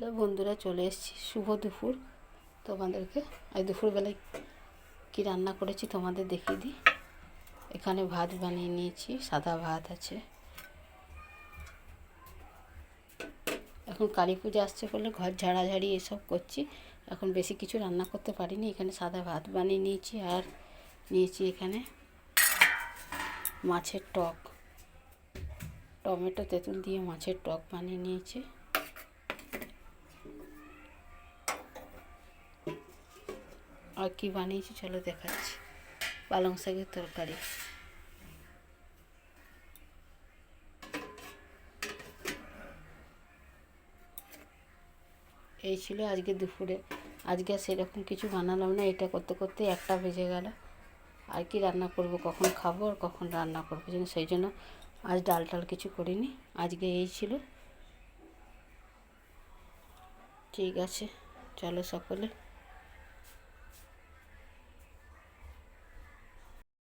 Hello বন্ধুরা, চলে এসেছি শুভ দুপুর। তোমাদেরকে আজ দুপুরবেলায় কী রান্না করেছি তোমাদের দেখিয়ে দিই। এখানে ভাত বানিয়ে নিয়েছি, সাদা ভাত আছে। এখন কালী পূজা আসছে বলে ঘর ঝাড়াঝাড়ি এসব করছি। এখন বেশি কিছু রান্না করতে পারিনি। এখানে সাদা ভাত বানিয়ে নিয়েছি, আর নিয়েছি এখানে মাছের টক, টমেটো তেঁতুল দিয়ে মাছের টক বানিয়ে নিয়েছি। আর কি বানিয়েছি চলো দেখাচ্ছি। পালং শাকের তরকারি। এই ছিল আজকে দুপুরে। আজকে সেরকম কিছু বানালাম না, এটা করতে করতে 1টা বেজে গেল। আর কি রান্না করব, কখন খাবো আর কখন রান্না করবো যেন, সেই জন্য আজ ডাল টাল কিছু করিনি। আজকে এই ছিল। ঠিক আছে, চলো সকলে।